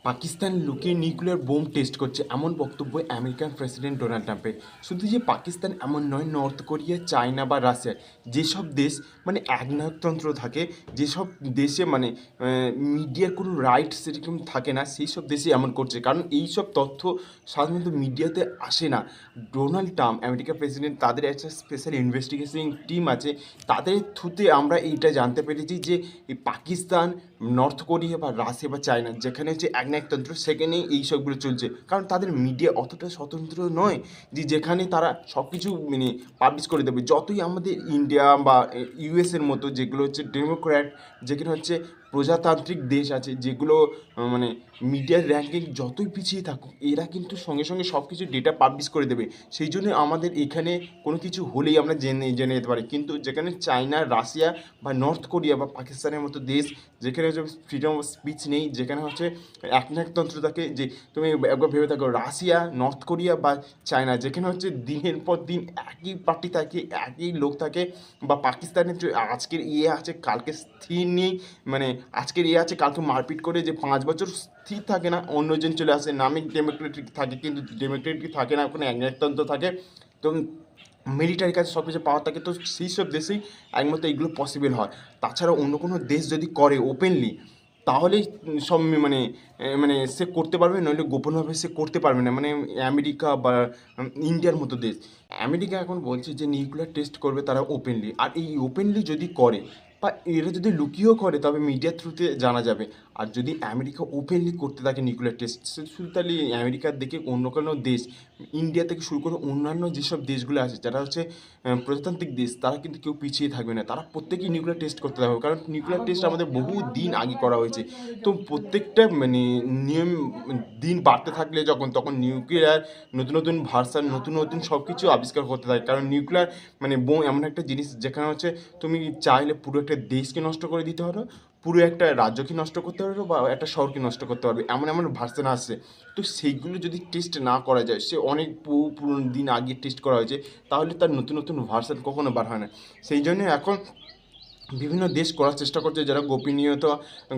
পাকিস্তান লুকিয়ে nuclear bomb test করছে এমন বক্তব্য আমেরিকান প্রেসিডেন্ট ডোনাল্ড ট্রাম্পের। শুধু যে পাকিস্তান এমন নয়, নর্থ কোরিয়া, চায়না বা রাশিয়া, যেসব দেশ মানে একনায়কতন্ত্র থাকে, যেসব দেশে মানে মিডিয়ার কোনো রাইট সেরকম থাকে না, সেই সব দেশে এমন করছে। কারণ এই সব তথ্য সাধারণত মিডিয়াতে আসে না। ডোনাল্ড ট্রাম্প আমেরিকার প্রেসিডেন্ট, তাদের একটা স্পেশাল ইনভেস্টিগেশন টিম আছে, তাদের থ্রুতে আমরা এইটা জানতে পেরেছি যে এই পাকিস্তান, নর্থ কোরিয়া বা রাশিয়া বা চায়না যেখানে হচ্ছে একনায়কতন্ত্র, সেখানেই এই সবগুলো চলছে। কারণ তাদের মিডিয়া অতটা স্বতন্ত্র নয় যে যেখানে তারা সব কিছু মানে পাবলিশ করে দেবে। যতই আমাদের ইন্ডিয়া বা ইউএসের মতো যেগুলো হচ্ছে ডেমোক্র্যাট, যেখানে হচ্ছে প্রজাতান্ত্রিক দেশ আছে, যেগুলো মানে মিডিয়ার র্যাঙ্কিং যতই পিছিয়ে থাকুক, এরা কিন্তু সঙ্গে সঙ্গে সব কিছু ডেটা পাবলিশ করে দেবে। সেই জন্য আমাদের এখানে কোনো কিছু হলেই আমরা জেনে জেনে যেতে পারি। কিন্তু যেখানে চায়না, রাশিয়া বা নর্থ কোরিয়া বা পাকিস্তানের মতো দেশ, যেখানে হচ্ছে ফ্রিডম অফ স্পিচ নেই, যেখানে হচ্ছে একনায়কতন্ত্র থাকে, যে তুমি একবার ভেবে থাকো রাশিয়া, নর্থ কোরিয়া বা চায়না, যেখানে হচ্ছে দিনের পর দিন একই পার্টি থাকে, একই লোক থাকে, বা পাকিস্তানের যে আজকের ইয়ে আছে কালকে স্থির নেই, মানে আজকের ইয়ে আছে কালকে মারপিট করে যে 5 বছর স্থির থাকে না, অন্যজন চলে আসে, নামে ডেমোক্রেটিক থাকে কিন্তু ডেমোক্রেটিক থাকে না, ওখানে একনায়কতন্ত্র থাকে। তো মিলিটারির কাছে সব কিছু পাওয়ার থাকে, তো সেই সব দেশেই একমাত্র এইগুলো পসিবল হয়। তাছাড়া অন্য কোনো দেশ যদি করে ওপেনলি, তাহলেই সব মানে মানে সে করতে পারবে, নইলে গোপনভাবে সে করতে পারবে না। মানে আমেরিকা বা ইন্ডিয়ার মতো দেশ, আমেরিকা এখন বলছে যে নিউক্লিয়ার টেস্ট করবে তারা ওপেনলি। আর এই ওপেনলি যদি করে বা এরা যদি লুকিয়েও করে, তবে মিডিয়ার থ্রুতে জানা যাবে। আর যদি আমেরিকা ওপেনলি করতে থাকে নিউক্লিয়ার টেস্ট, শুধু তাহলে আমেরিকার দিকে অন্য কোনো দেশ, ইন্ডিয়া থেকে শুরু করে অন্যান্য যেসব দেশগুলো আছে যারা হচ্ছে প্রজাতান্ত্রিক দেশ, তারা কিন্তু কেউ পিছিয়ে থাকবে না, তারা প্রত্যেকেই নিউক্লিয়ার টেস্ট করতে থাকবে। কারণ নিউক্লিয়ার টেস্ট আমাদের বহু দিন আগে করা হয়েছে। তো প্রত্যেকটা মানে নিয়ম দিন বাড়তে থাকলে যখন, তখন নিউক্লিয়ার নতুন নতুন ভার্সান, নতুন নতুন সব কিছু আবিষ্কার করতে থাকে। কারণ নিউক্লিয়ার মানে বোম এমন একটা জিনিস যেখানে হচ্ছে তুমি চাইলে পুরো একটা দেশকে নষ্ট করে দিতে পারো, পুরো একটা রাজ্যকে নষ্ট করতে পারবে, বা একটা শহরকে নষ্ট করতে পারবে, এমন এমন ভার্সন আসছে। তো সেইগুলো যদি টেস্ট না করা যায়, সে অনেক পুরনো দিন আগে টেস্ট করা হয়েছে, তাহলে তার নতুন নতুন ভার্সন কখনো বার হয় না। সেই জন্য এখন বিভিন্ন দেশ করার চেষ্টা করছে, যারা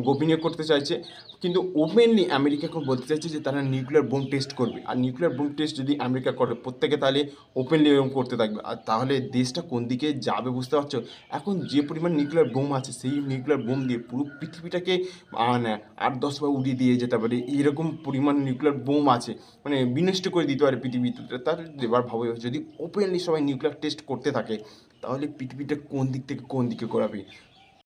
গোপনীয় করতে চাইছে। কিন্তু ওপেনলি আমেরিকা এখন বলতে চাইছে যে তারা নিউক্লিয়ার বোম টেস্ট করবে। আর নিউক্লিয়ার বোম টেস্ট যদি আমেরিকা করে প্রত্যেকে, তাহলে ওপেনলি এরকম করতে থাকবে। আর তাহলে দেশটা কোন দিকে যাবে বুঝতে পারছো। এখন যে পরিমাণ নিউক্লিয়ার বোম আছে, সেই নিউক্লিয়ার বোম দিয়ে পুরো পৃথিবীটাকে মানে 8-10 বার উড়িয়ে দিয়ে যেতে পারে, এরকম পরিমাণ নিউক্লিয়ার বোম আছে, মানে বিনষ্ট করে দিতে পারে পৃথিবীতে। তার এবার ভাবো, যদি ওপেনলি সবাই নিউক্লিয়ার টেস্ট করতে থাকে, তাহলে পৃথিবীটা কোন দিক থেকে কোন দিকে গড়াবে।